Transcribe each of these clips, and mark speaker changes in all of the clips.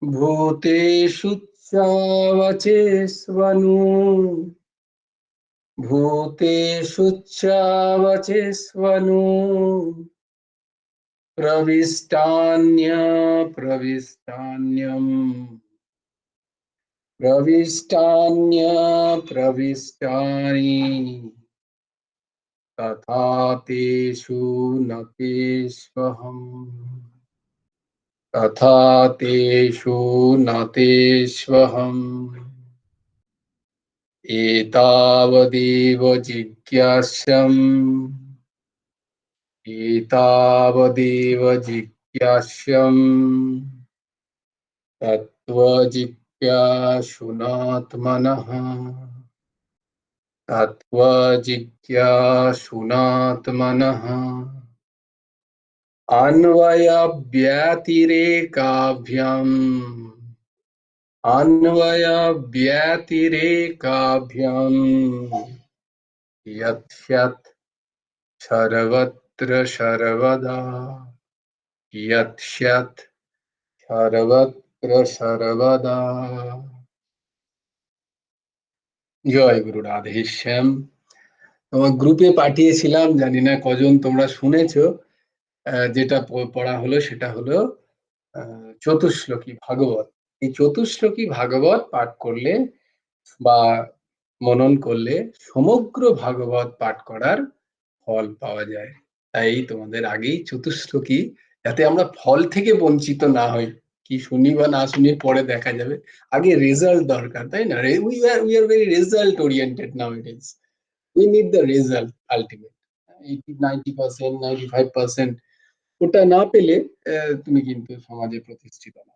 Speaker 1: ভূতেষু চাবচেষ্বনু ভূতেষু চাবচেষ্বনু প্রবিষ্টান্যপ্রবিষ্টান্যম প্রবিষ্টান্যপ্রবিষ্টানি তথা তেষু ন তেষ্বহম তথা তেষু ন তেষ্বহম एतावदेव जिज्ञास्यम् एतावदेव जिज्ञास्यम् तत्त्वजिज्ञासुनात्मनः तत्त्वजिज्ञासुनात्मनः अन्वयव्यतिरेकाभ्याम् अन्वयव्यतिरेकाभ्याम् यत् सर्वत्र सर्वदा यत् सर्वत्र सर्वदा। জয় গুরু রাধেশ্যাম। তোমার গ্রুপে পাঠিয়েছিলাম, জানি না কজন তোমরা শুনেছো। যেটা পড়া হলো সেটা হলো চতুশ্লোকী ভাগবত। এই চতুশ্লোকী ভাগবত পাঠ করলে বা মনন করলে সমগ্র ভাগবত পাঠ করার ফল পাওয়া যায়। তাই তোমাদের আগেই চতুশ্লোকী, যাতে আমরা ফল থেকে বঞ্চিত না হই, কি শুনি বা না শুনি পরে দেখা যাবে, আগে রেজাল্ট দরকার, তাই না? We are very result oriented nowadays. We need the result ultimate. 90%, 95% ওটা না পেলে তুমি কিন্তু সমাজে প্রতিষ্ঠিত না।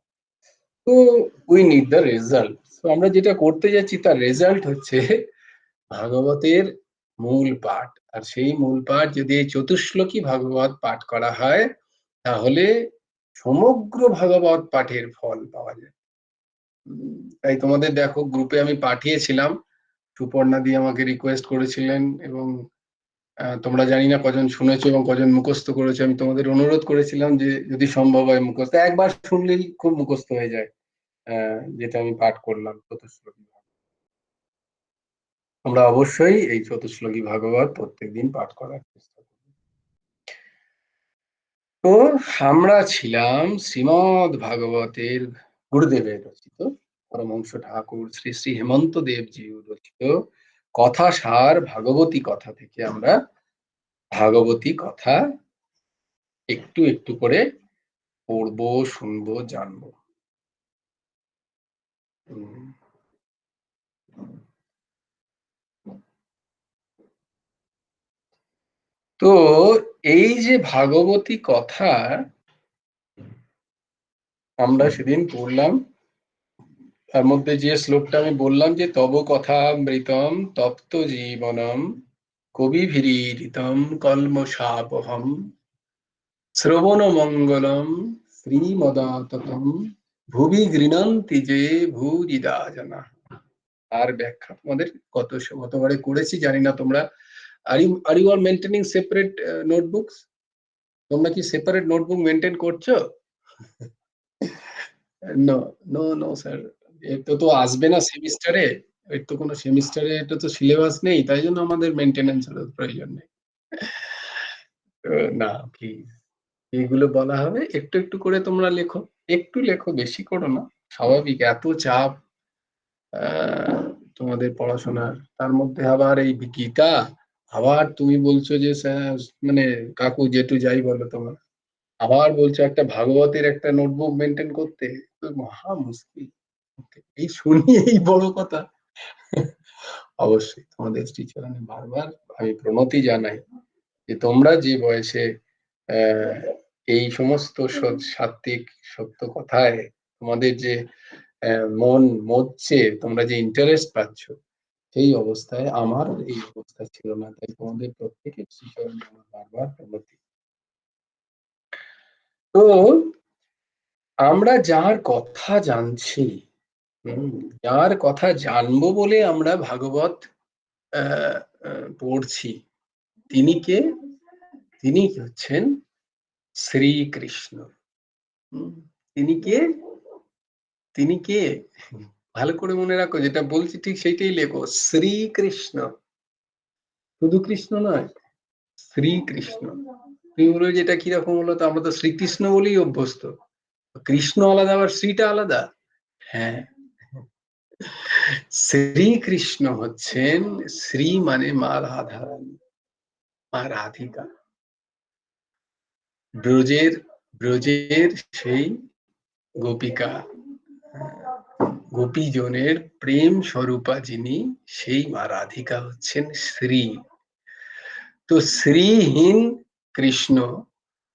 Speaker 1: তো উই নিড দ্য রেজাল্ট। তো আমরা যেটা করতে যাচ্ছি তার রেজাল্ট হচ্ছে ভাগবতের মূল পাঠ। আর সেই মূল পাঠ যদি এই চতুশ্লোকী ভাগবত পাঠ করা হয়, তাহলে সমগ্র ভাগবত পাঠের ফল পাওয়া যায়। তাই তোমাদের দেখো গ্রুপে আমি পাঠিয়েছিলাম, সুপর্ণা দি আমাকে রিকোয়েস্ট করেছিলেন, এবং তোমরা জানি না কজন শুনেছো এবং কজন মুখস্থ করেছো। আমি তোমাদের অনুরোধ করেছিলাম যে যদি সম্ভব হয় মুখস্থ, একবার শুনলেই খুব মুখস্থ হয়ে যায় যেটা আমি পাঠ করলাম চতুশ্লোকী। আমরা অবশ্যই এই চতুশ্লোকী ভাগবত প্রত্যেকদিন পাঠ করার চেষ্টা করব। তো আমরা ছিলাম শ্রীমদ্ ভাগবতের গুরুদেবের রচিত, পরমহংস ঠাকুর শ্রী শ্রী হেমন্ত দেবজি রচিত কথাসার ভাগবতী কথা থেকে আমরা ভাগবতী কথা একটু একটু করে পড়বো, শুনবো, জানবো। তো এই যে ভাগবতী কথা আমরা সেদিন পড়লাম, তার মধ্যে যে শ্লোকটা আমি বললাম যে তব কথামৃতম তপ্ত জীবনম কবিভিরীড়িতম কল্মষাপহম শ্রবণ মঙ্গলম শ্রীমদাততম ভুবি গৃণন্তি যে ভূরিদা জানা। আর ব্যাখ্যা তোমাদের কতবারে করেছি জানি না। তোমরা are you are maintaining separate notebooks? তোমরা কি সেপারেট নোটবুক মেনটেন করছো? No, no, no sir. এটা তো আসবে না সেমিস্টারে। এর তো কোনো সেমিস্টারে এটা তো সিলেবাস নেই, তাই জন্য আমাদের মেনটেনেন্সের প্রয়োজন নেই। না প্লিজ, এইগুলো বলা হবে একটু একটু করে তোমরা লেখো। একটু লেখো, বেশি করো না। স্বাভাবিক, এত চাপ তোমাদের পড়াশোনার, তার মধ্যে আবার এই গীতা, আবার তুমি বলছো যে মানে কাকু জেঠু যাই বলো তোমার, আবার বলছো একটা ভাগবতের একটা নোটবুক মেনটেন করতে, তো মহা মুশকিল। এই শুনি এই বড় কথা। অবশ্যই তোমাদের শ্রীচরণে বারবার আমি প্রণতি জানাই যে তোমরা যে বয়সে আহ এই সমস্ত সাত্বিক সত্য কথায় তোমাদের যে মন মজ্জে, তোমরা যে ইন্টারেস্ট পাচ্ছ, সেই অবস্থায় আমার এই অবস্থা ছিল না। তাই তোমাদের প্রত্যেকের শ্রীচরণে আমার বারবার প্রণতি। তো আমরা যার কথা জানছি, যার কথা জানবো বলে আমরা ভাগবত পড়ছি, তিনি কে? তিনি হচ্ছেন শ্রীকৃষ্ণ। তিনি কে? তিনি কে? ভালো করে মনে রাখো, যেটা বলছি ঠিক সেইটাই লেখো। শ্রীকৃষ্ণ। শুধু কৃষ্ণ নয়, শ্রীকৃষ্ণ। তুমি বলবে যে এটা কিরকম হলো? তো আমরা তো শ্রীকৃষ্ণ বলেই অভ্যস্ত। কৃষ্ণ আলাদা আবার শ্রীটা আলাদা? হ্যাঁ। শ্রীকৃষ্ণ হচ্ছেন, শ্রী মানে মা রাধারানী, মা রাধিকা। ব্রজের ব্রজের সেই গোপিকা, গোপীজনের প্রেম স্বরূপা যিনি, সেই মা রাধিকা হচ্ছেন শ্রী। তো শ্রীহীন কৃষ্ণ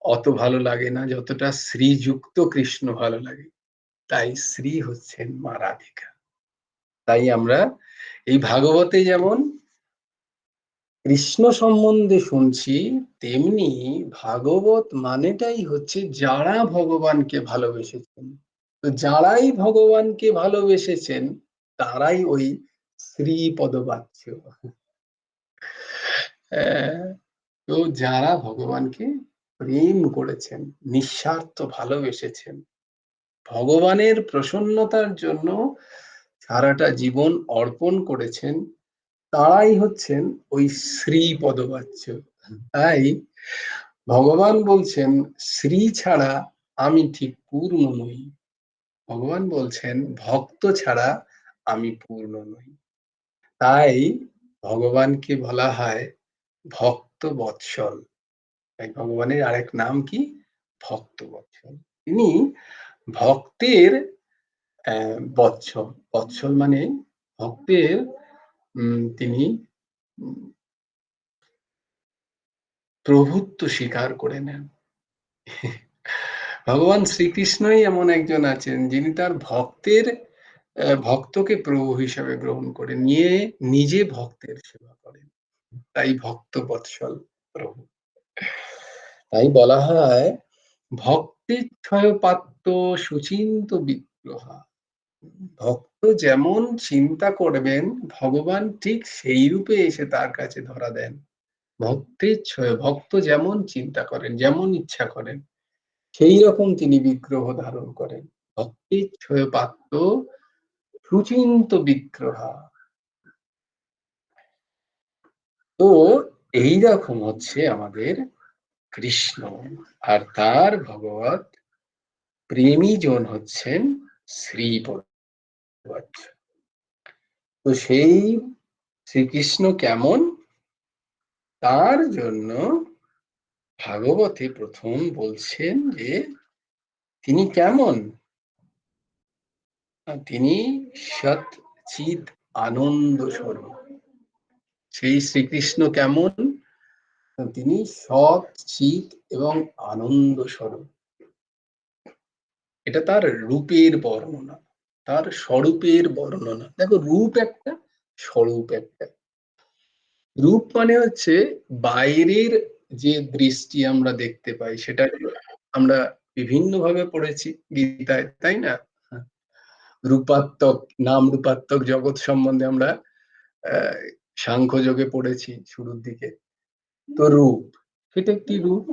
Speaker 1: অত ভালো লাগে না যতটা শ্রীযুক্ত কৃষ্ণ ভালো লাগে। তাই শ্রী হচ্ছেন মা রাধিকা। তাই আমরা এই ভাগবতে যেমন কৃষ্ণ সম্বন্ধে শুনছি, তেমনি ভাগবত মানেটাই হচ্ছে যারা ভগবানকে ভালোবেসেছেন। তো যারাই ভগবানকে ভালোবেসেছেন তারাই ওই শ্রীপদবাচ্য। তো যারা ভগবানকে প্রেম করেছেন, নিঃস্বার্থ ভালোবেসেছেন, ভগবানের প্রসন্নতার জন্য সারাটা জীবন অর্পণ করেছেন, তারাই হচ্ছেন ওই শ্রীপদবাচ্য। তাই ভগবান বলছেন, শ্রী ছাড়া আমি ঠিক পূর্ণ নই। ভগবান বলছেন, ভক্ত ছাড়া আমি পূর্ণ নই। তাই ভগবানকে বলা হয় ভক্ত বৎসল। তাই ভগবানের আরেক নাম কি? ভক্ত বৎসল। তিনি ভক্তের বৎসল। বৎসল মানে ভক্তের তিনি প্রভুত্ব স্বীকার করে নেন। ভগবান শ্রীকৃষ্ণই এমন একজন আছেন যিনি তার ভক্তকে প্রভু হিসেবে গ্রহণ করে নিয়ে নিজে ভক্তের সেবা করেন। তাই ভক্ত বৎসল প্রভু। তাই বলা হয় ভক্তিচ্ছয় পাত্র সুচিন্ত বিগ্রহা। ভক্ত যেমন চিন্তা করবেন, ভগবান ঠিক সেই রূপে এসে তার কাছে ধরা দেন। ভক্তিচ্ছয়, ভক্ত যেমন চিন্তা করেন, যেমন ইচ্ছা করেন, সেই রকম তিনি বিগ্রহ ধারণ করেন। ভক্তিচ্ছয় পাত্র সুচিন্ত বিগ্রহা। তো এইরকম হচ্ছে আমাদের কৃষ্ণ, আর তার ভগবত প্রেমী জন হচ্ছেন শ্রীপদ। তো সেই শ্রীকৃষ্ণ কেমন, তার জন্য ভাগবতে প্রথম বলছেন যে তিনি কেমন, তিনি সৎ চিৎ আনন্দ স্বরূপ। সেই শ্রীকৃষ্ণ কেমন, তিনি সৎ চিৎ এবং আনন্দ স্বরূপ। এটা তার রূপের বর্ণনা, তার স্বরূপের বর্ণনা। দেখো, রূপ একটা, স্বরূপ একটা। রূপ মানে হচ্ছে বাইরের যে দৃষ্টি আমরা দেখতে পাই, সেটা আমরা বিভিন্ন ভাবে পড়েছি গীতায়, তাই না? রূপাত্মক, নাম রূপাত্মক জগৎ সম্বন্ধে আমরা সাংখ্যযোগে পড়েছি শুরুর দিকে। তো রূপ, সেটা একটি রূপ।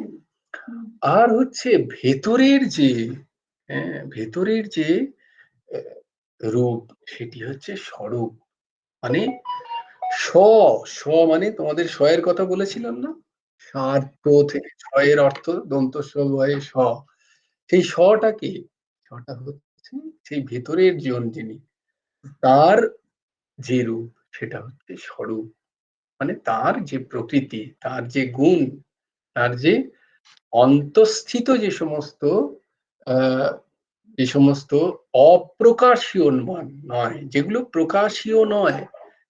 Speaker 1: আর হচ্ছে ভেতরের যে, ভেতরের যে রূপ, সেটি হচ্ছে স্বরূপ। মানে স, স মানে তোমাদের স এর কথা বলেছিলাম না, সার্থ থেকে ছয়ের অর্থ দন্ত স বয়ে স। সেই সটা কি? সটা হচ্ছে সেই ভেতরের জন যিনি, তার যে রূপ, সেটা হচ্ছে স্বরূপ। মানে তার যে প্রকৃতি, তার যে গুণ, তার যে অন্তঃস্থিত যে সমস্ত আহ যে সমস্ত অপ্রকাশীয় নয়, যেগুলো প্রকাশীয় নয়,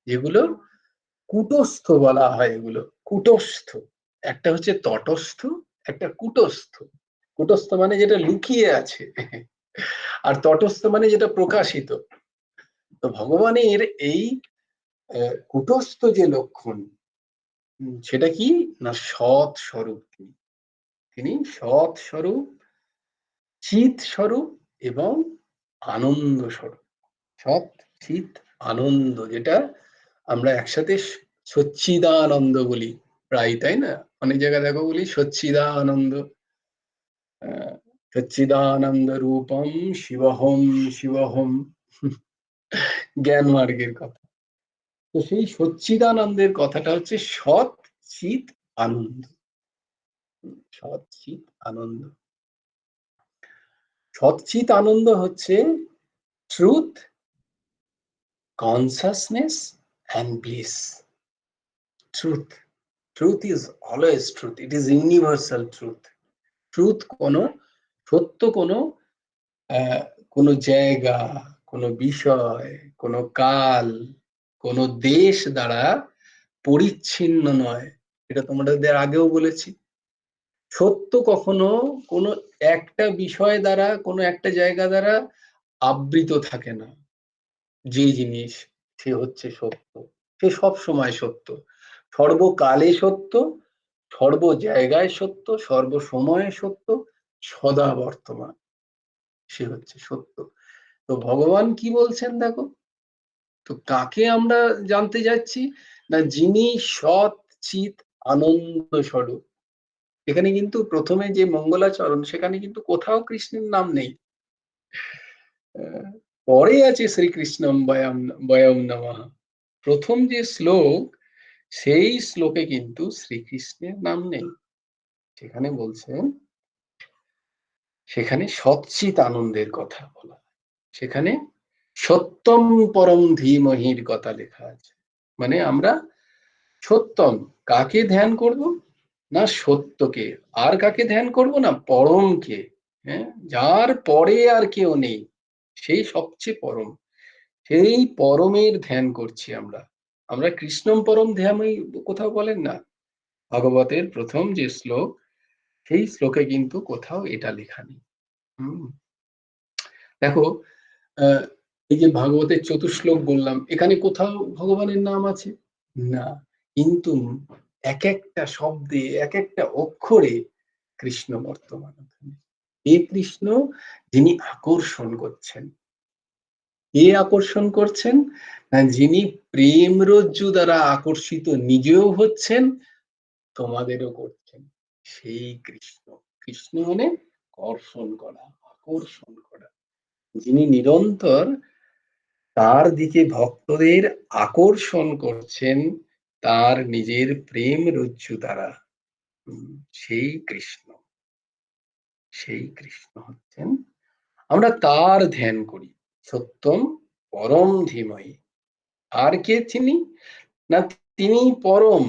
Speaker 1: যেগুলো কুটস্থ বলা হয়, এগুলো কুটস্থ। একটা হচ্ছে তটস্থ, একটা কুটস্থ। কুটস্থ মানে যেটা লুকিয়ে আছে, আর তটস্থ মানে যেটা প্রকাশিত। তো ভগবানের এই কুটস্থ যে লক্ষণ, সেটা কি না, সৎ স্বরূপ। তিনি সৎ স্বরূপ, চিৎ স্বরূপ এবং আনন্দ স্বরূপ। সৎ, চিৎ, আনন্দ, যেটা আমরা একসাথে সচ্চিদানন্দ বলি প্রায়, তাই না? অনেক জায়গায় দেখো বলি সচ্চিদানন্দ। সচ্চিদানন্দ রূপম শিবহম শিবহম, জ্ঞান মার্গের কথা। তো সেই সচ্চিদানন্দের কথাটা হচ্ছে সৎ চিত আনন্দ। সৎ চিত আনন্দ, সৎ চিত আনন্দ হচ্ছে truth, consciousness and bliss. Truth. Truth is always truth. It is universal truth. Truth কোনো সত্য কোনো কোনো জায়গা, কোনো বিষয়, কোনো কাল, কোনো দেশ দ্বারা পরিচ্ছিন্ন নয়। এটা তোমাদের আগেও বলেছি। সত্য কখনো কোনো একটা বিষয় দ্বারা, কোনো একটা জায়গা দ্বারা আবৃত থাকে না। যে জিনিস, সে হচ্ছে সত্য। সে সব সময় সত্য, সর্বকালে সত্য, সর্ব জায়গায় সত্য, সর্বসময়ে সত্য, সদা বর্তমান, সে হচ্ছে সত্য। তো ভগবান কি বলছেন দেখো, তো কাকে আমরা জানতে যাচ্ছি না, যিনি সৎ চিত আনন্দ স্বরূপ। এখানে কিন্তু প্রথমে যে মঙ্গলাচরণ, সেখানে কিন্তু কোথাও কৃষ্ণের নাম নেই। পরে আছে শ্রীকৃষ্ণম বয়ম বয়ম নমঃ। প্রথম যে শ্লোক, সেই শ্লোকে কিন্তু শ্রীকৃষ্ণের নাম নেই। সেখানে বলছেন, সেখানে সচ্চিত আনন্দের কথা বলা, সেখানে সত্যম পরম ধীমহির কথা লেখা আছে। মানে আমরা সত্যম কাকে ধ্যান করব না, সত্যকে। আর কাকে ধ্যান করব না, পরমকে। হ্যাঁ, যার পরে আর কেউ নেই, সেই সবচেয়ে পরম, সেই পরমের ধ্যান করছি আমরা। আমরা কৃষ্ণম পরম ধ্যানই কোথাও বলেন না। ভাগবতের প্রথম যে শ্লোক, সেই শ্লোকে কিন্তু কোথাও এটা লেখা নেই। দেখো, এই যে ভাগবতের চতুশ্লোক বললাম, এখানে কোথাও ভগবানের নাম আছে না, কিন্তু এক একটা শব্দে, এক একটা অক্ষরে কৃষ্ণ বর্তমান। এ কৃষ্ণ যিনি আকর্ষণ করছেন, এ আকর্ষণ করছেন না, যিনি প্রেম রজ্জু দ্বারা আকর্ষিত নিজেও হচ্ছেন, তোমাদেরও করছেন, সেই কৃষ্ণ। কৃষ্ণ মানে কর্ষণ করা, আকর্ষণ করা, যিনি নিরন্তর তার দিকে ভক্তদের আকর্ষণ করছেন তার নিজের প্রেম রজ্জু দ্বারা। সেই কৃষ্ণ, সেই কৃষ্ণ হচ্ছেন, আমরা তার ধ্যান করি। সত্যম পরম ধীমহি। আর কে তিনি না, তিনি পরম,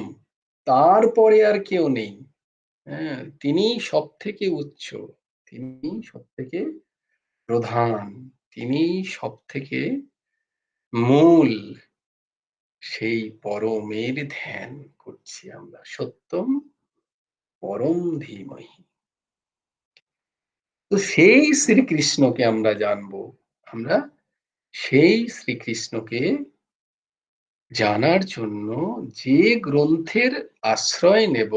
Speaker 1: তারপরে আর কেউ নেই। হ্যাঁ, তিনি সব থেকে উচ্চ, তিনি সব থেকে প্রধান, তিনি সব থেকে মূল। সেই পরমের ধ্যান করছি আমরা, সত্যম পরম ধীমহি। তো সেই শ্রীকৃষ্ণকে আমরা জানবো। আমরা সেই শ্রীকৃষ্ণকে জানার জন্য যে গ্রন্থের আশ্রয় নেব,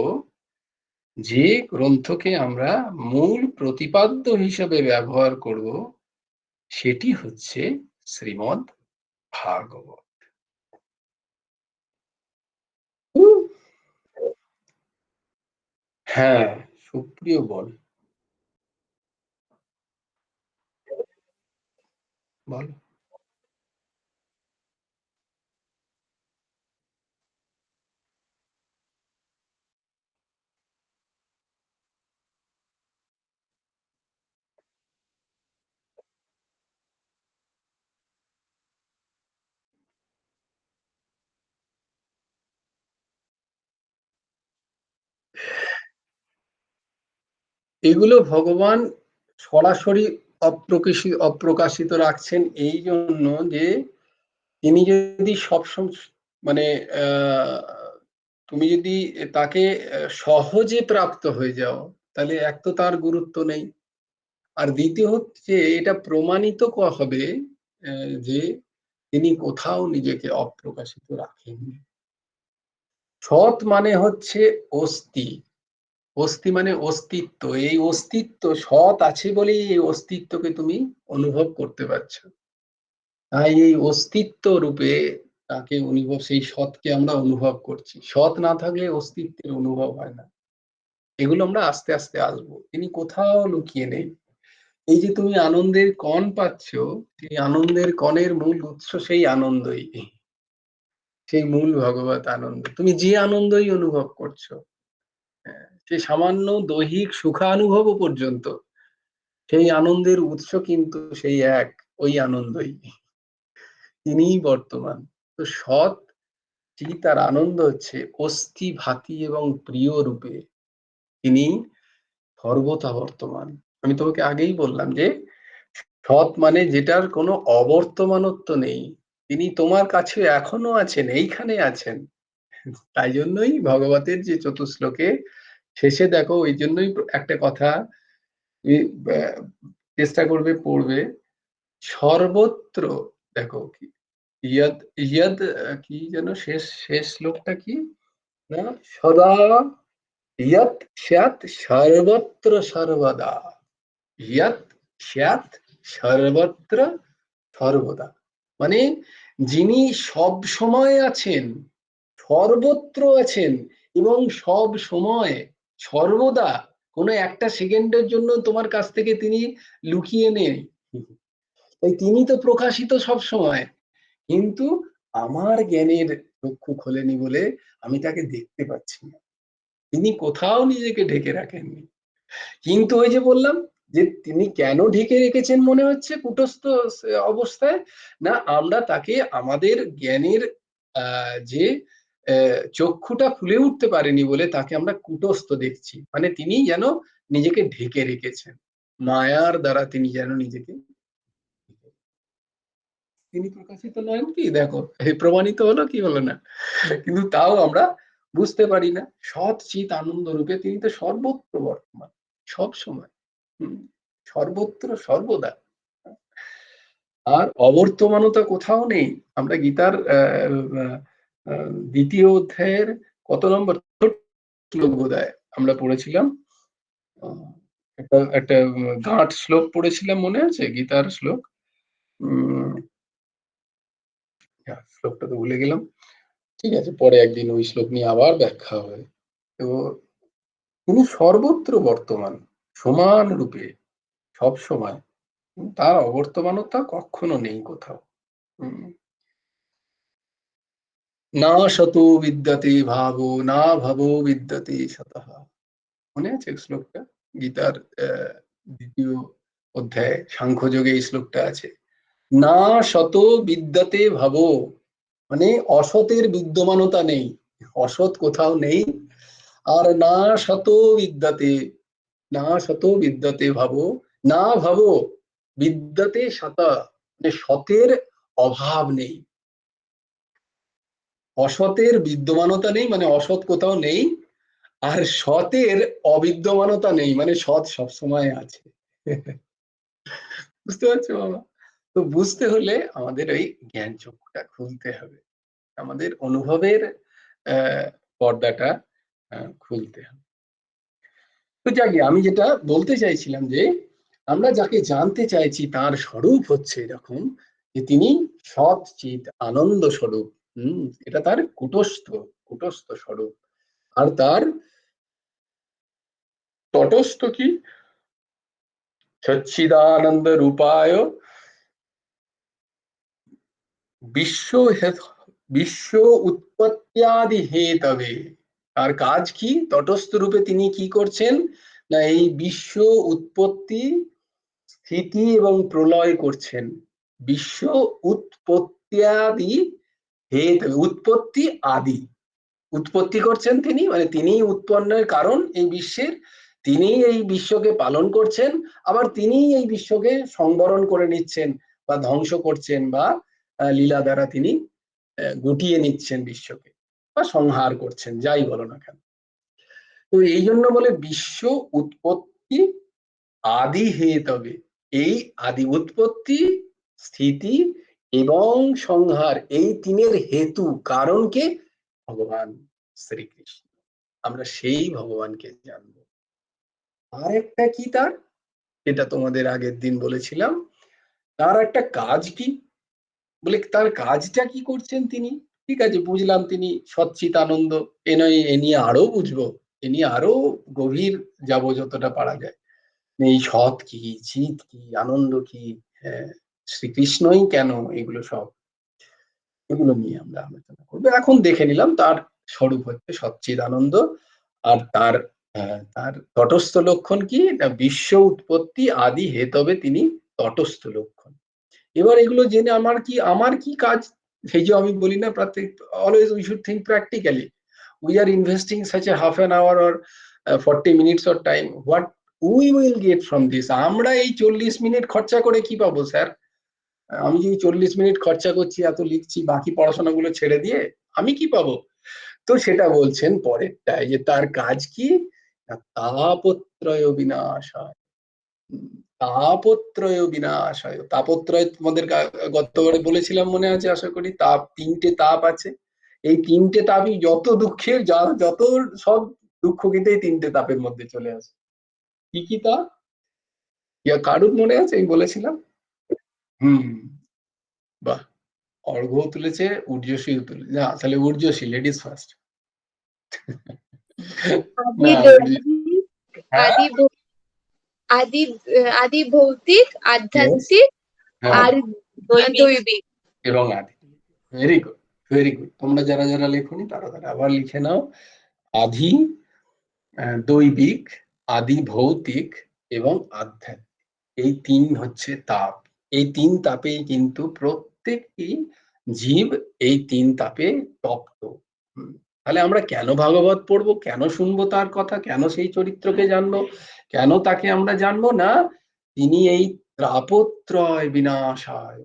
Speaker 1: যে গ্রন্থকে আমরা মূল প্রতিপাদ্য হিসেবে ব্যবহার করব, সেটি হচ্ছে শ্রীমদ্ ভাগবত। হ্যাঁ, সুপ্রিয় বল, বল। এগুলো ভগবান সরাসরি অপ্রকাশিত রাখছেন এই জন্য যে তিনি যদি সবসময়, মানে তুমি যদি তাকে সহজে প্রাপ্ত হয়ে যাও, তাহলে এক তো তার গুরুত্ব নেই, আর দ্বিতীয় হচ্ছে এটা প্রমাণিত হবে যে তিনি কোথাও নিজেকে অপ্রকাশিত রাখেননি। সৎ মানে হচ্ছে অস্তি, অস্তি মানে অস্তিত্ব। এই অস্তিত্ব সৎ আছে বলেই এই অস্তিত্বকে তুমি অনুভব করতে পারছো। তাই এই অস্তিত্ব রূপে তাকে অনুভব, সেই সৎকে আমরা অনুভব করছি। সৎ না থাকলে অস্তিত্বের অনুভব হয় না। এগুলো আমরা আস্তে আস্তে আসবো, তিনি কোথাও লুকিয়ে নেই। এই যে তুমি আনন্দের কণ পাচ্ছ, সেই আনন্দের কণের মূল উৎস সেই আনন্দই, সেই মূল ভগবত আনন্দ। তুমি যে আনন্দই অনুভব করছো, সেই সামান্য দৈহিক সুখানুভবও পর্যন্ত, সেই আনন্দের উৎস কিন্তু সেই এক, ওই আনন্দই, তিনিই বর্তমান। তো সৎ চিৎ আর আনন্দ হচ্ছে অস্থি ভাতি এবং প্রিয় রূপে তিনি সর্বথা বর্তমান। আমি তোমাকে আগেই বললাম যে সৎ মানে যেটার কোনো অবর্তমানত্ব নেই, তিনি তোমার কাছে এখনো আছেন, এইখানে আছেন। তাই জন্যই ভগবতের যে চতুশ্লোকে শেষে দেখো, ওই জন্যই একটা কথা চেষ্টা করবে পড়বে, সর্বত্র। দেখো কি ইয়াদ ইয়াদ কি যেন শেষ শেষ শ্লোকটা কি না, সদা ইয়াত স্যাৎ সর্বত্র সর্বদা, ইয়াত স্যাৎ সর্বত্র সর্বদা, মানে যিনি সব সময় আছেন, সর্বত্র আছেন এবং সব সময় সর্বদা, কোনো একটা সেকেন্ডের জন্য তোমার কাছ থেকে তিনি লুকিয়ে নেই। তাই তিনি তো প্রকাশিত সব সময়, কিন্তু আমার জ্ঞানের চক্ষু খোলেনি বলে আমি তাকে দেখতে পাচ্ছি না। তিনি কোথাও নিজেকে ঢেকে রাখেননি। কিন্তু ওই যে বললাম যে তিনি কেন ঢেকে রেখেছেন মনে হচ্ছে কূটস্থ অবস্থায়, না আমরা তাকে আমাদের জ্ঞানের যে চক্ষুটা খুলে উঠতে পারেনি বলে তাকে আমরা কূটস্থ দেখছি, মানে তিনি যেন নিজেকে ঢেকে রেখেছেন, মায়ার দ্বারা তিনি যেন নিজেকে, তিনি প্রকাশিত নন কি, দেখো এই প্রমাণিত হলো কি হলো না, কিন্তু তাও আমরা বুঝতে পারি না। সৎ চিৎ আনন্দ রূপে তিনি তো সর্বত্র বর্তমান, সব সময়, সর্বত্র সর্বদা, আর অবর্তমানতা কোথাও নেই। আমরা গীতার দ্বিতীয় অধ্যায়ের কত নম্বর শ্লোক বোধহয় আমরা পড়েছিলাম, একটা একটা গাঁট শ্লোক পড়েছিলাম, মনে আছে গীতার শ্লোক, উম শ্লোকটা তো ভুলে গেলাম। ঠিক আছে, পরে একদিন ওই শ্লোক নিয়ে আবার ব্যাখ্যা হবে। তো তিনি সর্বত্র বর্তমান, সমান রূপে, সব সময়, তার অবর্তমানতা কখনো নেই কোথাও। না শতো বিদ্যতে ভাবো, না ভাবো বিদ্যতে শতঃ, মনে আছে শ্লোকটা? গীতার দ্বিতীয় অধ্যায় সাংখ্যযোগে এই শ্লোকটা আছে। না শত বিদ্যতে ভাবো, মানে অসতের বিদ্যমানতা নেই, অসৎ কোথাও নেই। আর না শত বিদ্যাতে, না শত বিদ্যাতে ভাবো, না ভাবো বিদ্যাতে শত, মানে সতের অভাব নেই, অসতের বিদ্যমানতা নেই, মানে অসৎ কোথাও নেই। আর সতের অবিদ্যমানতা নেই, মানে সৎ সবসময় আছে। বুঝতে পারছো বাবা? তো বুঝতে হলে আমাদের ওই জ্ঞান চক্ষুটা খুলতে হবে, আমাদের অনুভবের পর্দাটা খুলতে হবে। তো যাকে আমি যেটা বলতে চাইছিলাম যে আমরা যাকে জানতে চাইছি তার স্বরূপ হচ্ছে এরকম, যে তিনি সৎ চিৎ আনন্দ স্বরূপ। এটা তার কুটস্থ, কুটস্থ স্বরূপ। আর তার তটস্থ কি, সচ্চিদানন্দ রূপায় বিশ্ব বিশ্ব উৎপত্ত্যাদি হেতবে। তার কাজ কি, তটস্থ রূপে তিনি কি করছেন, না এই বিশ্ব উৎপত্তি স্থিতি এবং প্রলয় করছেন। বিশ্ব উৎপত্ত্যাদি হেতবে, উৎপত্তি আদি, উৎপত্তি করছেন তিনি, মানে তিনিই উৎপন্নের কারণ এই বিশ্বের, তিনিই এই বিশ্বকে পালন করছেন, আবার তিনিই এই বিশ্বকে সংবরণ করে নিচ্ছেন বা ধ্বংস করছেন, বা লীলা দ্বারা তিনি গুটিয়ে নিচ্ছেন বিশ্বকে, বা সংহার করছেন, যাই বলো না কেন। তো এই জন্য বলে বিশ্ব উৎপত্তি আদি হেতবে, এই আদি উৎপত্তি, স্থিতি এবং সংহার, এই তিনের হেতু কারণকে ভগবান শ্রীকৃষ্ণ, আমরা সেই ভগবানকে জানবো। আর একটা কি তার, এটা তোমাদের আগের দিন বলেছিলাম, তার একটা কাজ কি, বলে তার কাজটা কি করছেন তিনি। ঠিক আছে, বুঝলাম তিনি সচ্চিত আনন্দ, এ নয় এ নিয়ে আরো বুঝবো, এ নিয়ে আরো গভীর যাবো যতটা পারা যায়। এই সৎ কি, চিত কি, আনন্দ কি, শ্রীকৃষ্ণই কেন, এগুলো সব, এগুলো নিয়ে আমরা আলোচনা করবো। এখন দেখে নিলাম তার স্বরূপ হচ্ছে সচ্চিদ আনন্দ, আর তার তার তটস্থ লক্ষণ কি, না বিশ্ব উৎপত্তি আদি হেতবে তিনি তটস্থ লক্ষণ। এবার এগুলো জেনে আমার কি কাজ, সেই যে আমি বলি না, প্রত্যেক always we should think practically. We are investing such a half an hour or 40 minutes or time, what we will get from this. আমরা এই 40 মিনিট খরচা করে কি পাবো স্যার? আমি যে 40 মিনিট খরচা করছি, এত লিখছি, বাকি পড়াশোনাগুলো ছেড়ে দিয়ে আমি কি পাবো? তো সেটা বলছেন পরেরটায়, যে তার কাজ কি, তাপত্রয় বিনাশায়। তাপত্রয় বিনাশায়, তাপত্রয় তোমাদের গতবারে বলেছিলাম মনে আছে আশা করি, তাপ, তিনটে তাপ আছে। এই তিনটে তাপই যত দুঃখের, যত সব দুঃখ কিন্তু এই তিনটে তাপের মধ্যে চলে আসে। কি কি তাপ, কারুর মনে আছে আমি বলেছিলাম? হুম, বাহ, অর্ঘ্য তুলেছে, ঊর্জশীও তুলেছে, না তাহলে ঊর্জশী, লেডিস ফার্স্ট।
Speaker 2: আদি
Speaker 1: না,
Speaker 2: দৈবিক,
Speaker 1: হ্যাঁ,
Speaker 2: আদি আদি আদি ভৌতিক,
Speaker 1: ইয়েস,
Speaker 2: আধ্যাত্মিক
Speaker 1: হ্যাঁ,
Speaker 2: আর দৈবিক।
Speaker 1: এবং আদি। Very good, very good. তোমরা যারা যারা লেখনি তারা তারা আবার লিখে নাও। আদি, দৈবিক, আদি ভৌতিক এবং আধ্যাত্মিক, এই তিন হচ্ছে তাপ। এই তিন তাপেই কিন্তু প্রত্যেকটি জীব এই তিন তাপে তপ্ত। তাহলে আমরা কেন ভাগবত পড়বো, কেন শুনবো তার কথা, কেন সেই চরিত্রকে জানবো, কেন তাকে আমরা জানবো না? তিনি এই তাপত্রয় বিনাশায়,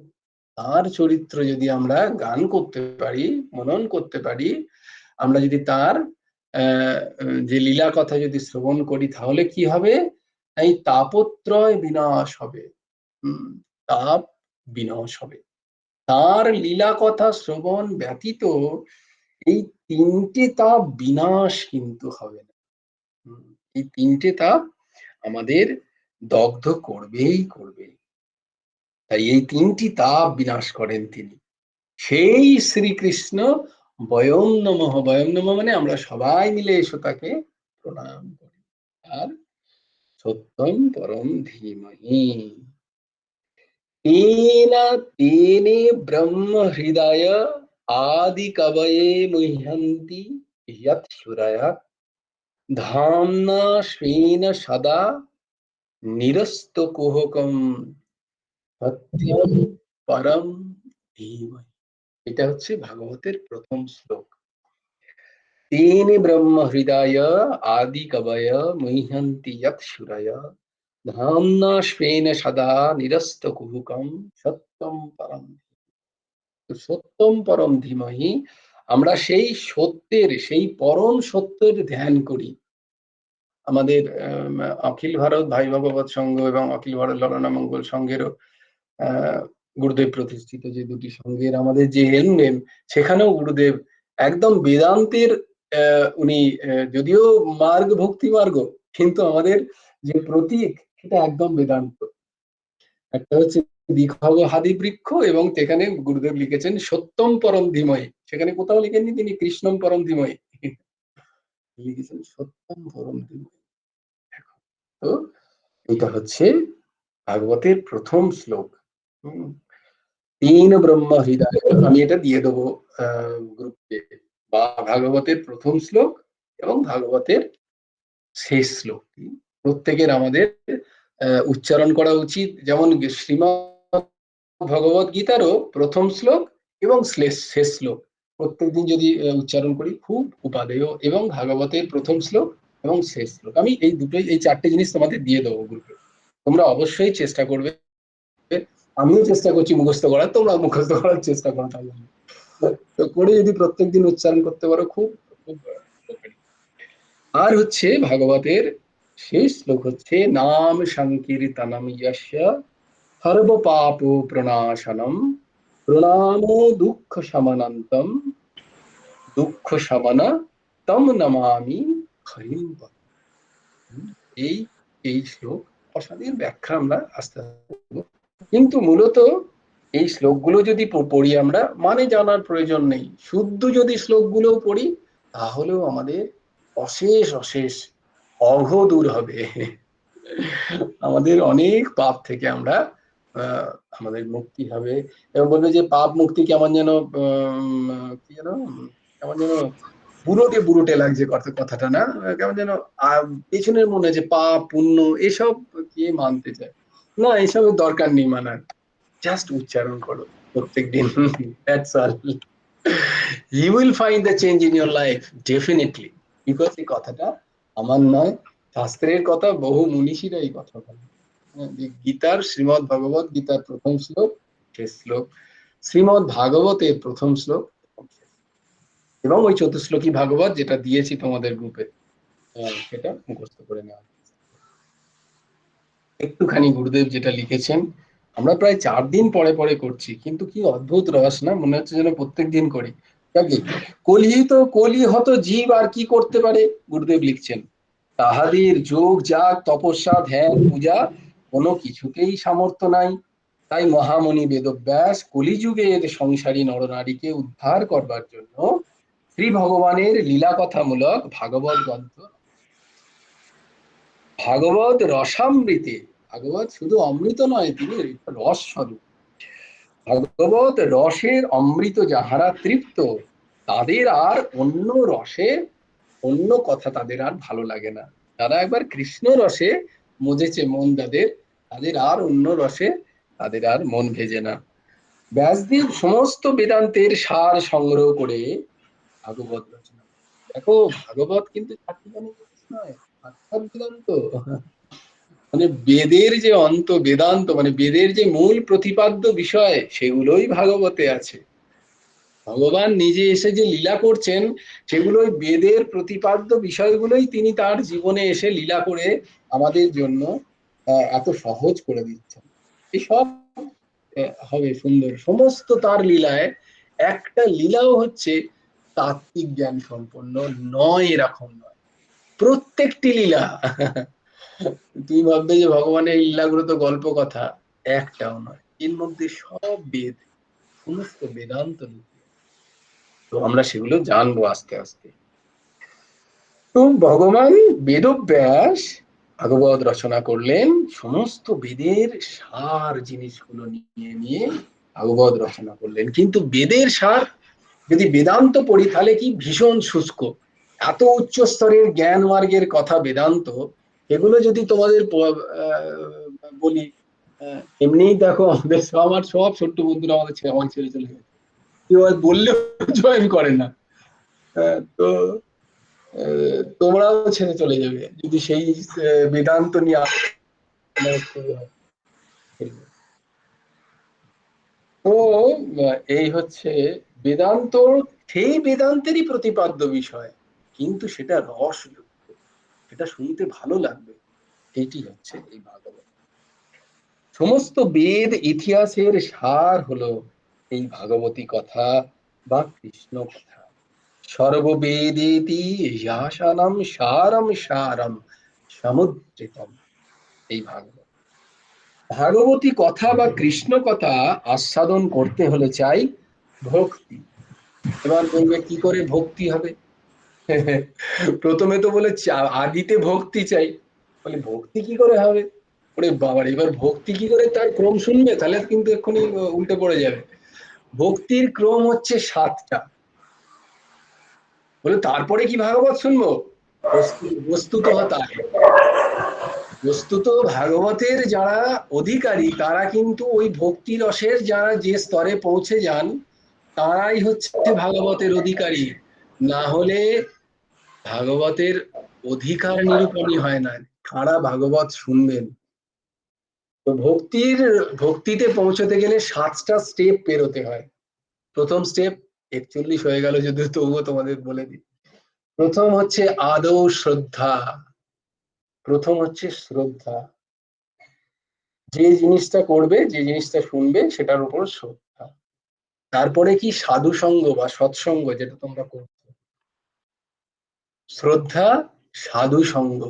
Speaker 1: তার চরিত্র যদি আমরা গান করতে পারি, মনন করতে পারি, আমরা যদি তার যে লীলা কথা যদি শ্রবণ করি, তাহলে কি হবে? এই তাপত্রয় বিনাশ হবে। তাপ বিনাশ হবে। তার লীলা কথা শ্রবণ ব্যতীত এই তিনটে তাপ বিনাশ কিন্তু হবে না। এই তিনটে তাপ আমাদের দগ্ধ করবেই করবে। তাই এই তিনটি তাপ বিনাশ করেন তিনি, সেই শ্রীকৃষ্ণ। বয়ং নমঃ, বয়ং নমঃ মানে আমরা সবাই মিলে এসো তাকে প্রণাম করি। আর সত্যম পরম ধীমহি, তেন তেনে ব্রহ্ম হৃদয় আদি কবয়ে মুহ্যন্তি ইয়ৎ সুরয়ঃ ধাম্না স্বেন সদা নিরস্তকুহকম সত্যম পরম ধীমহি। এটা হচ্ছে ভাগবতের প্রথম শ্লোক। तेन ब्रह्म हृदय आदि कवय मुह्यन्ति यत् सूरय धाम्ना स्वेन सदा निरस्त कुहुकम सत्यम परम। সত্যম পরম ধীমহি, আমরা সেই সত্যের, সেই পরম সত্যের ধ্যান করি। আমাদের অখিল ভারত ভাই ভগবত সংঘ এবং অখিল ভারত ললনা মঙ্গল সংঘেরও গুরুদেব প্রতিষ্ঠিত যে দুটি সংঘের আমাদের যে হেলনেম, সেখানেও গুরুদেব একদম বেদান্তের, উনি যদিও মার্গ ভক্তি মার্গ, কিন্তু আমাদের যে প্রতীক সেটা একদম বেদান্ত। একটা হচ্ছে দ্বিখগ হাদি বৃক্ষ, এবং সেখানে গুরুদেব লিখেছেন সত্যম পরম ধীমহি, সেখানে কোথাও লিখেননি তিনি কৃষ্ণম পরম ধীমহি, লিখেছেন সত্যম পরম ধীমহি। তো এটা হচ্ছে ভাগবতের প্রথম শ্লোক। তিন ব্রহ্ম হৃদয়, আমি এটা দিয়ে দেবো গ্রুপে, বা ভাগবতের প্রথম শ্লোক এবং ভাগবতের শেষ শ্লোকটি প্রত্যেকের আমাদের উচ্চারণ করা উচিত। যেমন শ্রীমদ্ ভগবত গীতারও প্রথম শ্লোক এবং শেষ শ্লোক প্রত্যেকদিন যদি উচ্চারণ করি খুব উপাদেয়, এবং ভাগবতের প্রথম শ্লোক এবং শেষ শ্লোক, আমি এই দুটোই, এই চারটে জিনিস তোমাদের দিয়ে দেবো গ্রুপে। তোমরা অবশ্যই চেষ্টা করবে, আমিও চেষ্টা করছি মুখস্থ করার, তোমরা মুখস্থ করার চেষ্টা করো, তাহলে তো করে যদি প্রত্যেকদিন উচ্চারণ করতে পারো, খুব খুব উপকারী। আর হচ্ছে ভাগবতের শেষ শ্লোক হচ্ছে নাম সংকীর্তনম যস্য সর্ব পাপ প্রণাশনম প্রণামো দুঃখ শমনন্তম দুঃখ শমন তম নমামি হরিম। এই এই শ্লোক অসাধের ব্যাখ্যা আমরা আস্তে আস্তে, কিন্তু মূলত এই শ্লোকগুলো যদি পড়ি আমরা, মানে জানার প্রয়োজন নেই, শুদ্ধ যদি শ্লোকগুলো পড়ি, তাহলেও আমাদের অশেষ অশেষ অঘ দূর হবে। আমাদের অনেক পাপ থেকে আমরা আমাদের মুক্তি হবে। এবং বলবে যে পাপ মুক্তি কেমন যেন কি যেন কেমন যেন বুড়োটে বুড়োটে লাগছে কথাটা না, কেমন যেন পেছনের মনে যে পাপ পুণ্য এসব কে মানতে চায় না, এসবের দরকার নেই মানার, জাস্ট উচ্চারণ করো প্রত্যেকদিন। That's all. You will find the change in your life definitely. Because এই কথাটা আমার নয়, শাস্ত্রের কথা, বহু মনীষীরা এই কথা বলে। গীতার শ্রীমৎ ভগবত গীতার প্রথম শ্লোক শেষ শ্লোক, শ্রীমৎ ভাগবতের প্রথম শ্লোক এবং ওই চতুশ্লোকী ভাগবত যেটা দিয়েছি তোমাদের গ্রুপে, সেটা মুখস্থ করে নেওয়া। একটুখানি গুরুদেব যেটা লিখেছেন, আমরা প্রায় 4 দিন পরে পরে করছি, কিন্তু কি অদ্ভুত রস না, মনে হচ্ছে যেন প্রত্যেক দিন করি। কলিহত জীব আর কি করতে পারে, গুরুদেব লিখছেন, তাহাদের যোগ যাগ তপস্যা ধ্যান পূজা কোনো কিছুতেই সামর্থ্য নাই। তাই মহামণি বেদব্যাস কলিযুগের সংসারী নরনারীকে উদ্ধার করবার জন্য শ্রী ভগবানের লীলা কথামূলক ভাগবত গ্রন্থ, ভাগবত রসামৃতে, ভাগবত শুধু অমৃত নয়, তিনি রস স্বরূপ। ভাগবত রসের অমৃত যাহারা তৃপ্ত, তাদের আর অন্য রসের অন্য কথা তাদের আর ভালো লাগে না। তারা একবার কৃষ্ণ রসে মজেছে মন যাদের, তাদের আর অন্য রসে তাদের আর মন ভেজে না। ব্যাসদেব সমস্ত বেদান্তের সার সংগ্রহ করে ভাগবত রচনা। দেখো, ভাগবত কিন্তু নয়, সাক্ষাৎ বেদান্ত। মানে বেদের যে অন্ত বেদান্ত, মানে বেদের যে মূল প্রতিপাদ্য বিষয়, সেগুলোই ভাগবতে আছে। ভগবান নিজে এসে যে লীলা করছেন, সেগুলোই বেদের প্রতিপাদ্য বিষয়গুলোই তিনি তার জীবনে এসে লীলা করে আমাদের জন্য এত সহজ করে দিচ্ছেন। এসব হবে সুন্দর, সমস্ত তার লীলায় একটা লীলাও হচ্ছে তাত্ত্বিক জ্ঞান সম্পন্ন নয়, এরকম নয়। প্রত্যেকটি লীলা তুমি ভাববে যে ভগবানের লীলাগুলো তো গল্প কথা, একটাও নয়, এর মধ্যে সব বেদ, সমস্ত বেদান্ত নীতি। তো আমরা সেগুলো জানবো আস্তে আস্তে। তো ভগবান বেদব্যাস ভাগবত রচনা করলেন, সমস্ত বেদের সার জিনিসগুলো নিয়ে নিয়ে ভাগবত রচনা করলেন। কিন্তু বেদের সার যদি বেদান্ত পড়ি তাহলে কি ভীষণ শুষ্ক, এত উচ্চ স্তরের জ্ঞান মার্গের কথা বেদান্ত, এগুলো যদি তোমাদের বলি, এমনিই দেখো আমাদের আমার সব ছোট্ট বন্ধুরা আমাদের আমাকে ছেড়ে চলে গেছে, কেউ আর বললেও জয়েন করে না। তো তোমরাও ছেড়ে চলে যাবে যদি সেই বেদান্ত নিয়ে তো এই হচ্ছে বেদান্ত, সেই বেদান্তেরই প্রতিপাদ্য বিষয়, কিন্তু সেটা রসযুক্ত, সেটা শুনতে ভালো লাগবে, এইটি হচ্ছে এই ভাগবত। সমস্ত বেদ ইতিহাসের সার হলো এই ভাগবতী কথা বা কৃষ্ণ কথা। সর্ববেদেতি ইয়াসানম সারম সারম সমুদ্রিতম, এই ভাগবত। ভাগবতী কথা বা কৃষ্ণ কথা আস্বাদন করতে হলে চাই ভক্তি। এবার বলবে কি করে ভক্তি হবে? প্রথমে তো বলে আদিতে ভক্তি চাই, বলে ভক্তি কি করে হবে? ওরে বাবার, এবার ভক্তি কি করে তার ক্রম শুনবে, তাহলে কিন্তু এক্ষুনি উল্টে পড়ে যাবে। ভক্তির ক্রম হচ্ছে 7টা। বলে তারপরে কি ভাগবত শুনবো? বস্তুত তাই, বস্তুত ভাগবতের যারা অধিকারী তারা কিন্তু ওই ভক্তি রসের যারা যে স্তরে পৌঁছে যান, তারাই হচ্ছে ভাগবতের অধিকারী। না হলে ভাগবতের অধিকার নিরূপণই হয় না, কারা ভাগবত শুনবেন। তো ভক্তিতে পৌঁছতে গেলে 7টা স্টেপ পেরোতে হয়। প্রথম স্টেপ, 41 হয়ে গেল যদিও তবুও তোমাদের বলে দিই। প্রথম হচ্ছে আদৌ শ্রদ্ধা, প্রথম হচ্ছে শ্রদ্ধা, যে জিনিসটা করবে, যে জিনিসটা শুনবে সেটার উপর শ্রদ্ধা। তারপরে কি সাধু সঙ্গ বা সৎসঙ্গ, যেটা তোমরা করছো, শ্রদ্ধা, সাধু সঙ্গ।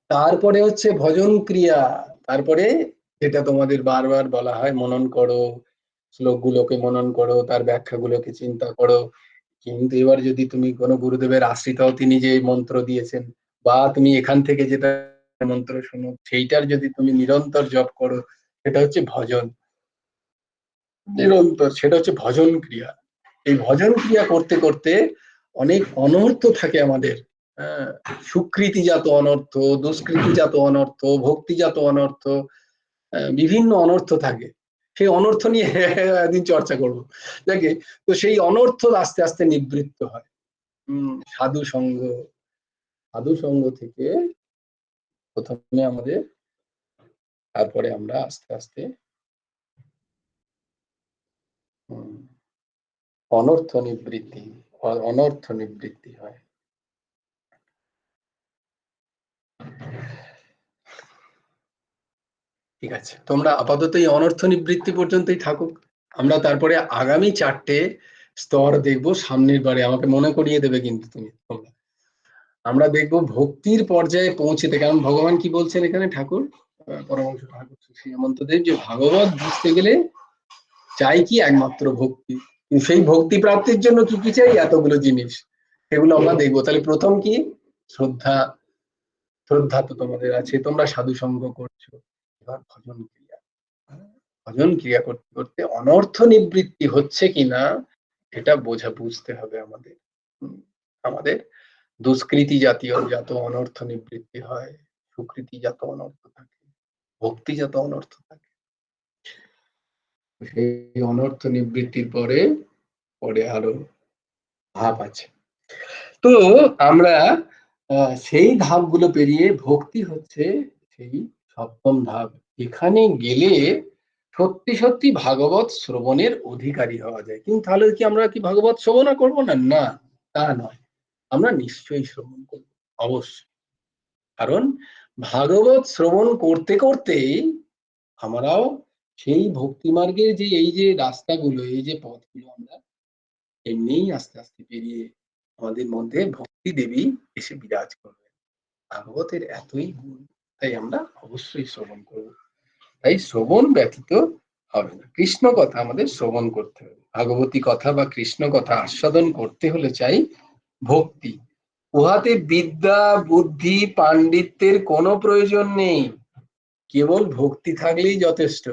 Speaker 1: তারপরে হচ্ছে ভজন ক্রিয়া, তারপরে যেটা তোমাদের বারবার বলা হয় মনন করো, শ্লোকগুলোকে মনন করো, তার ব্যাখ্যাগুলোকে চিন্তা করো। কিন্তু এবার যদি তুমি কোনো গুরুদেবের আশ্রিত হও, তিনি যে মন্ত্র দিয়েছেন, বা তুমি এখান থেকে যেটা মন্ত্র শোনো, সেইটার যদি তুমি নিরন্তর জপ করো, সেটা হচ্ছে ভজন। নিরন্তর সেটা হচ্ছে ভজন ক্রিয়া। এই ভজন ক্রিয়া করতে করতে অনেক অনর্থ থাকে আমাদের, সুকৃতিজাত অনর্থ, দুষ্কৃতিজাত অনর্থ, ভক্তিজাত অনর্থ, বিভিন্ন অনর্থ থাকে। সেই অনর্থ নিয়ে একদিন চর্চা করবো। দেখে তো সেই অনর্থ আস্তে আস্তে নিবৃত্ত হয়। সাধু সঙ্গ, সাধু সঙ্গ থেকে প্রথমে আমাদের, তারপরে আমরা আস্তে আস্তে অনর্থ নিবৃত্তি, অনর্থ নিবৃত্তি হয়। ঠিক আছে, তোমরা আপাতত এই অনর্থ নিবৃত্তি পর্যন্তই থাকুক। আমরা তারপরে আগামী 4টে স্তর দেখবো সামনের বারে, আমাকে মনে করিয়ে দেবে কিন্তু তুমি তোমরা। আমরা দেখবো ভক্তির পর্যায়ে পৌঁছেতে, কারণ ভগবান কি বলছেন এখানে ঠাকুর, পরমহংস ঠাকুর শ্রী হেমন্তদেব, যে ভাগবত বুঝতে গেলে চাই কি একমাত্র ভক্তি। সেই ভক্তি প্রাপ্তির জন্য কি কি চাই, এতগুলো জিনিস, সেগুলো আমরা দেখবো। তাহলে প্রথম কি, শ্রদ্ধা। শ্রদ্ধা তো তোমাদের আছে, তোমরা সাধু সঙ্গ করছো। এবার ভজন ক্রিয়া, ভজন ক্রিয়া করতে করতে অনর্থ নিবৃত্তি হচ্ছে কিনা এটা বুঝতে হবে আমাদের। আমাদের দুষ্কৃতি জাতীয় যত অনর্থ নিবৃত্তি হয়, সুকৃতি যত অনর্থ থাকে, ভক্তি যত অনর্থ থাকে, সেই অনর্থ নিবৃত্তির পরে পরে আরো ধাপ আছে। তো আমরা সেই ধাপগুলো পেরিয়ে, ভক্তি হচ্ছে সেই 7ম ধাপ। এখানে গেলে সত্যি সত্যি ভাগবত শ্রবণের অধিকারী হওয়া যায়। কিন্তু তাহলে কি আমরা কি ভাগবত শ্রবণ করবো না? না, তা নয়, আমরা নিশ্চয়ই শ্রবণ করবো, অবশ্যই। কারণ ভাগবত শ্রবণ করতে করতেই আমরাও সেই ভক্তি মার্গের যে এই যে রাস্তাগুলো, এই যে পথগুলো, আমরা এমনিই আস্তে আস্তে পেরিয়ে আমাদের মধ্যে ভক্তি দেবী এসে বিরাজ করবে। ভাগবতের এতই গুণ, তাই আমরা অবশ্যই শ্রবণ করব। তাই শ্রবণ ব্যতীত হবে না। কৃষ্ণ কথা আমাদের শ্রবণ করতে হবে, ভাগবতী কথা বা কৃষ্ণ কথা আস্বাদন করতে হলে চাই ভক্তি। উহাতে বিদ্যা, বুদ্ধি, পাণ্ডিত্যের কোনো প্রয়োজন নেই, কেবল ভক্তি থাকলেই যথেষ্ট।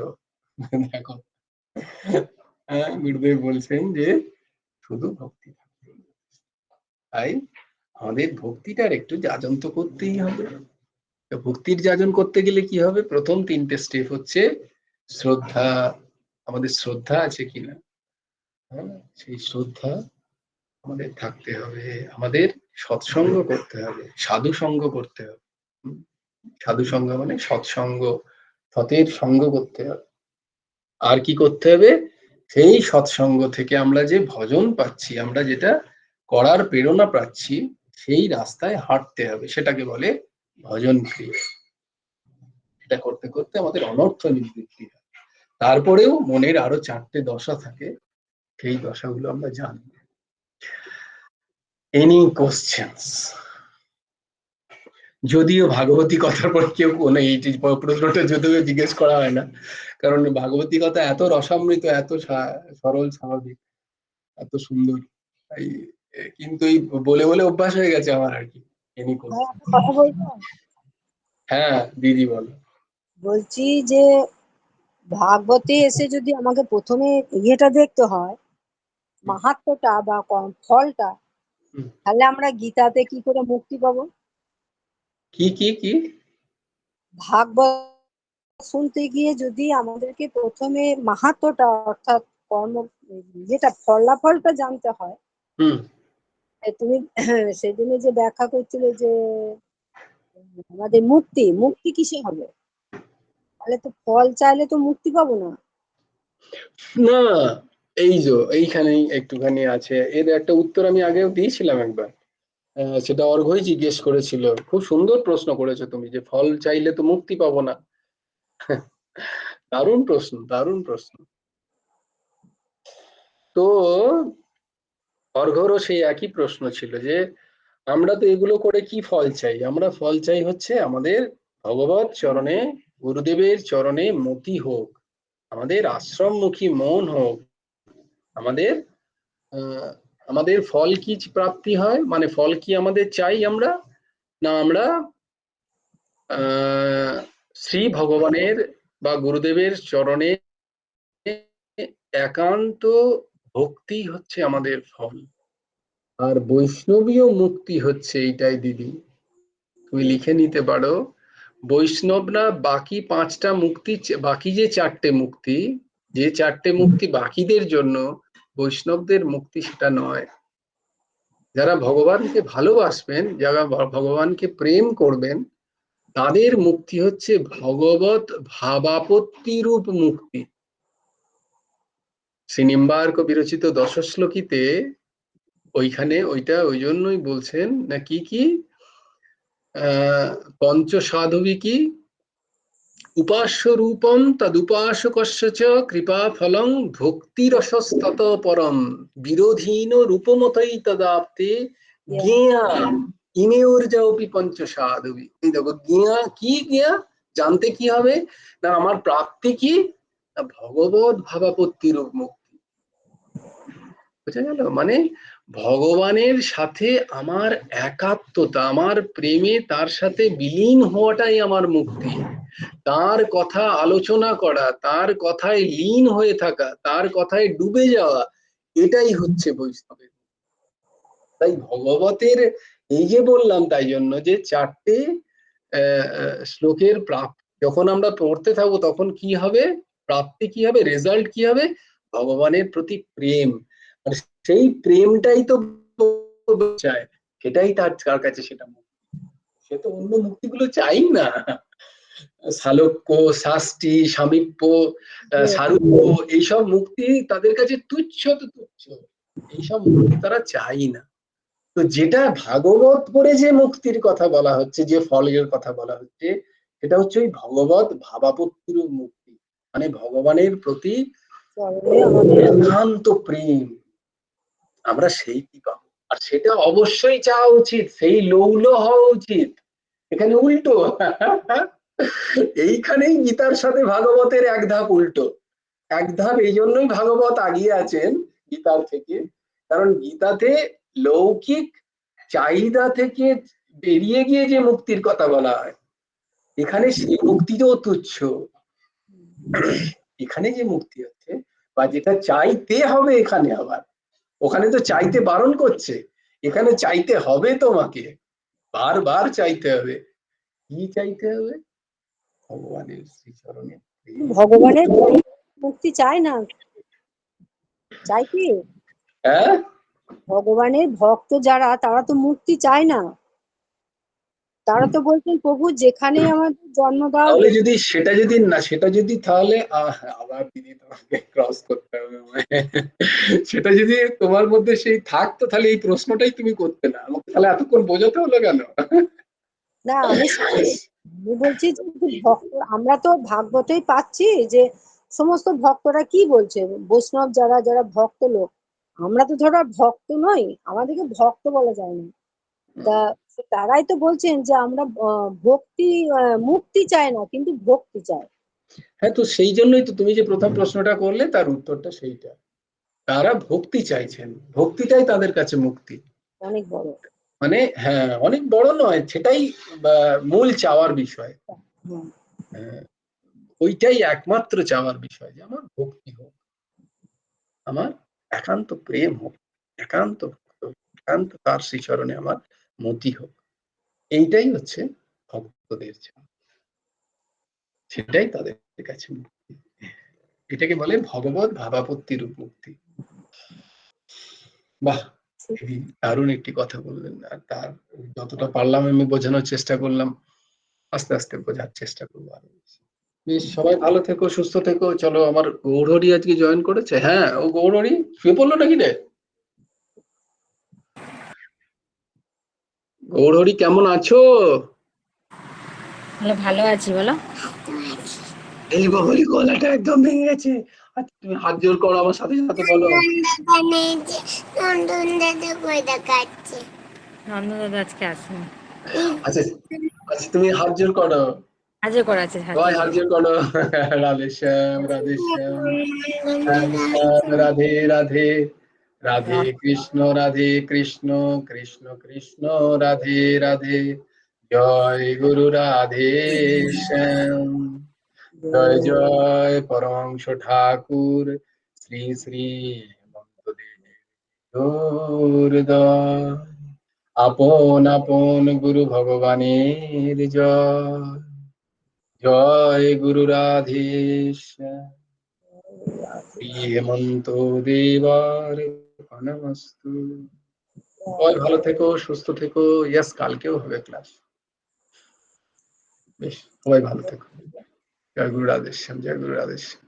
Speaker 1: দেখো, গুরুদেব বলছেন যে শুধু ভক্তি থাকলেই। তাই আমাদের ভক্তিটার একটু যাজন তো করতেই হবে। ভক্তির যাজন করতে গেলে কি হবে, প্রথম 3টে স্টেপ হচ্ছে শ্রদ্ধা। আমাদের শ্রদ্ধা আছে কিনা, সেই শ্রদ্ধা আমাদের থাকতে হবে। আমাদের সৎসঙ্গ করতে হবে, সাধু সঙ্গ করতে হবে। সাধু সঙ্গ মানে সৎসঙ্গ, সতের সঙ্গ করতে হবে। আর কি করতে হবে, সেই সৎসঙ্গ থেকে আমরা যে ভজন পাচ্ছি, আমরা যেটা করার প্রেরণা পাচ্ছি, সেই রাস্তায় হাঁটতে হবে, সেটাকে বলে ভজন ক্রিয়া। এটা করতে করতে আমাদের অনর্থ নিবৃত্তি হয়। তারপরেও মনের আরো 4টে দশা থাকে, সেই দশাগুলো আমরা জানি। Any questions? যদিও ভাগবতী কথার পর কেউ কোনো এই প্রশ্নটা যদিও জিজ্ঞেস করা হয় না, কারণ ভাগবতী কথা এত রসামৃত, এত সরল স্বাভাবিক, এত সুন্দর, তাই কিন্তু এই বলে বলে অভ্যাস হয়ে গেছে আমার আর কি। Any question?
Speaker 3: কথা বলবো?
Speaker 1: হ্যাঁ দিদি বলো।
Speaker 3: বলছি যে ভাগবতে এসে যদি আমাকে প্রথমে ইয়েটা দেখতে হয়, মাহাত্ম্যটা বা ফলটা, তাহলে আমরা গীতাতে কি করে মুক্তি পাবো?
Speaker 1: কি কি কি?
Speaker 3: ভাগবত শুনতে গিয়ে যদি আমাদেরকে প্রথমে মাহাত্ম্যটা, অর্থাৎ কর্ম, যেটা ফলাফলটা জানতে হয়।
Speaker 1: হুম।
Speaker 3: তুমি সেদিনে যে ব্যাখ্যা করছিলে যে আমাদের মুক্তি, মুক্তি কিসে হবে? তাহলে তো ফল চাইলে তো মুক্তি পাবো না।
Speaker 1: না, এই যে এইখানেই একটুখানি আছে, এর একটা উত্তর আমি আগেও দিয়েছিলাম একবার। সেটা অর্ঘ্যই জিজ্ঞেস করেছিল, খুব সুন্দর প্রশ্ন করেছো তুমি, যে ফল চাইলে তো মুক্তি পাবো না। দারুণ প্রশ্ন, দারুণ প্রশ্ন। তো অর্ঘ্যরও সেই একই প্রশ্ন ছিল যে আমরা তো এগুলো করে কি ফল চাই, আমরা ফল চাই হচ্ছে আমাদের ভগবত চরণে, গুরুদেবের চরণে মতি হোক, আমাদের আশ্রমমুখী মন হোক, আমাদের আমাদের ফল কি প্রাপ্তি হয়, মানে ফল কি আমাদের চাই আমরা, না আমরা শ্রী ভগবানের বা গুরুদেবের চরণে একান্ত ভক্তি হচ্ছে আমাদের ফল, আর বৈষ্ণবীয় মুক্তি হচ্ছে এইটাই দিদি, তুমি লিখে নিতে পারো। বৈষ্ণব না বাকি 5টা মুক্তি, বাকি যে 4টে মুক্তি, যে 4টে মুক্তি বাকিদের জন্য, বৈষ্ণবদের মুক্তি সেটা নয়। যারা ভগবানকে ভালোবাসবেন, যারা ভগবানকে প্রেম করবেন, তাদের মুক্তি হচ্ছে ভগবত ভাবাপত্তি রূপ মুক্তি। শ্রীনিম্বার্ক বিরচিত দশশ্লোকীতে ওইখানে ওইটা ওই জন্যই বলছেন না, কি কি পঞ্চ সাধবী কি উপাস্য রূপম তদুপাসকস্য চ কৃপা ফলং ভক্তিরসস্তত পরম বিরোধীন রূপমতই তদাপ্তে জ্ঞেয়া ইমেয়র্যাপি পঞ্চ সাধবী। এই দেখো, জ্ঞেয়া কি, জ্ঞেয়া জানতে কি হবে না, আমার প্রাপ্তি কি না, ভগবত ভাবাপত্তি রূপ মুক্তি। বুঝা গেল? মানে ভগবানের সাথে আমার একাত্মতা, আমার প্রেমে তার সাথে বিলীন হওয়াটাই আমার মুক্তি। তার কথা আলোচনা করা, তার কথায় লীন হয়ে থাকা, তার কথায় ডুবে যাওয়া, এটাই হচ্ছে বৈষ্ণবের। তাই ভগবতের এই যে বললাম, তাই জন্য যে 4টে শ্লোকের যখন আমরা পড়তে থাকবো তখন কি হবে, প্রাপ্তি কি হবে, রেজাল্ট কি হবে, ভগবানের প্রতি প্রেম। আর সেই প্রেমটাই তো চায়, সেটাই তার কাছে সেটা মুক্তি। সে তো অন্য মুক্তিগুলো চাই না, সালোক্য, শাস্তি, সামীপ্য, সারূপ্য, এইসব মুক্তি তাদের কাছে তুচ্ছ তো তুচ্ছ, এইসব মুক্তি তারা চাই না। তো যেটা ভাগবত পড়ে যে মুক্তির কথা বলা হচ্ছে, যে ফলের কথা বলা হচ্ছে, সেটা হচ্ছে ওই ভগবত ভাবাপত্তির মুক্তি, মানে ভগবানের প্রতি একান্ত প্রেম, আমরা সেই কি পাবো। আর সেটা অবশ্যই চাওয়া উচিত, সেই লৌল হওয়া উচিত। এখানে উল্টো এইখানেই গীতার সাথে ভাগবতের এক ধাপ উল্টো। এক ধাপ এই জন্যই ভাগবত আগিয়ে আছেন গীতার থেকে, কারণ গীতাতে লৌকিক চাহিদা থেকে বেরিয়ে গিয়ে যে মুক্তির কথা বলা হয়, এখানে সেই মুক্তিটাও তুচ্ছ। এখানে যে মুক্তি হচ্ছে বা যেটা চাইতে হবে, এখানে আবার, ওখানে তো চাইতে বারণ করছে, এখানে চাইতে হবে, তোমাকে বারবার চাইতে হবে। কি চাইতে হবে? ভগবানের শ্রীচরণে।
Speaker 3: ভগবানের মুক্তি চায় না, চাই কি?
Speaker 1: হ্যাঁ,
Speaker 3: ভগবানের ভক্ত যারা, তারা তো মুক্তি চায় না। তারা তো বলছেন, প্রভু যেখানে আমাদের জন্ম দাও।
Speaker 1: তাহলে যদি সেটা যদি না, সেটা যদি তাহলে আবার দিদি তোমাকে ক্রস করতে হবে সেটা যদি তোমার মধ্যে সেই থাকতো, তাহলে এই প্রশ্নটাই তুমি করতে না, আমাকে তাহলে এতক্ষণ বোঝাতে হলো কেন?
Speaker 3: না, আমি বলছি যে ভক্ত, আমরা তো ভাগবতেই পাচ্ছি যে সমস্ত ভক্তরা কি বলছে, বৈষ্ণব যারা যারা ভক্ত লোক, আমরা তো ধরো আর ভক্ত নই, আমাদেরকে ভক্ত বলা যায় না। তা তারাই তো বলছেন যে আমরা ভক্তি মুক্তি চাই না, কিন্তু ভক্তি চাই।
Speaker 1: হ্যাঁ, তো সেই জন্যই তো তুমি যে প্রথম প্রশ্নটা করলে, তার উত্তরটা সেইটা, তারা ভক্তি চাইছেন, ভক্তিটাই তাদের কাছে মুক্তি।
Speaker 3: অনেক বড়।
Speaker 1: মানে হ্যাঁ, অনেক বড় নয়, সেটাই মূল চাওয়ার বিষয়। ওইটাই একমাত্র চাওয়ার বিষয়, যে আমার ভক্তি হোক, আমার একান্ত প্রেম হোক, একান্ত একান্ত তার শ্রীচরণে আমার মতি হোক। এইটাই হচ্ছে ভক্তদের চাওয়া, সেটাই তাদের কাছে মুক্তি। এটাকে বলে ভগবত ভাবাপত্তি রূপ মুক্তি। বাহ, দারুণ একটি কথা বললেন। আর তার যতটা পারলাম আমি বোঝানোর চেষ্টা করলাম, আস্তে আস্তে বোঝার চেষ্টা করবো আরো বেশি। বেশ, সবাই ভালো থেকো, সুস্থ থেকো। চলো, আমার গৌরহরি আজকে জয়েন করেছে। হ্যাঁ, ও গৌরহরি শুয়ে পড়লো নাকি রে? গৌরহরি কেমন আছো?
Speaker 4: ভালো আছি, বলো।
Speaker 1: এই বলি, গলাটা একদম ভেঙে গেছে। আচ্ছা, তুমি হাত জোর করো আমার সাথে সাথে, বলো।
Speaker 4: নন্দন দাদা আজকে আসেনি।
Speaker 1: আচ্ছা আচ্ছা, তুমি হাত জোর করো,
Speaker 4: আজও করাচ্ছে
Speaker 1: সবাই হাত জোর করো। রাধে শ্যাম, রাধে শ্যাম, শ্যাম শ্যাম, রাধে রাধে, রাধে কৃষ্ণ, রাধে কৃষ্ণ, কৃষ্ণ কৃষ্ণ, রাধে রাধে, জয় গুরু রাধে শ্যাম। জয় জয় পরমহংস ঠাকুর শ্রী শ্রী হেমন্তদেব হৃদয়। আপন আপন গুরু ভগবানের জয়। জয় গুরু রাধে শ্যাম। শ্রী হেমন্ত দেবার নমস্তু। সবাই ভালো থেকো, সুস্থ থেকো। ইয়াস, কালকেও হবে ক্লাস। বেশ, সবাই ভালো থেকো। জয় গুরু রাধে শ্যাম, জয় গুরু রাধে শ্যাম।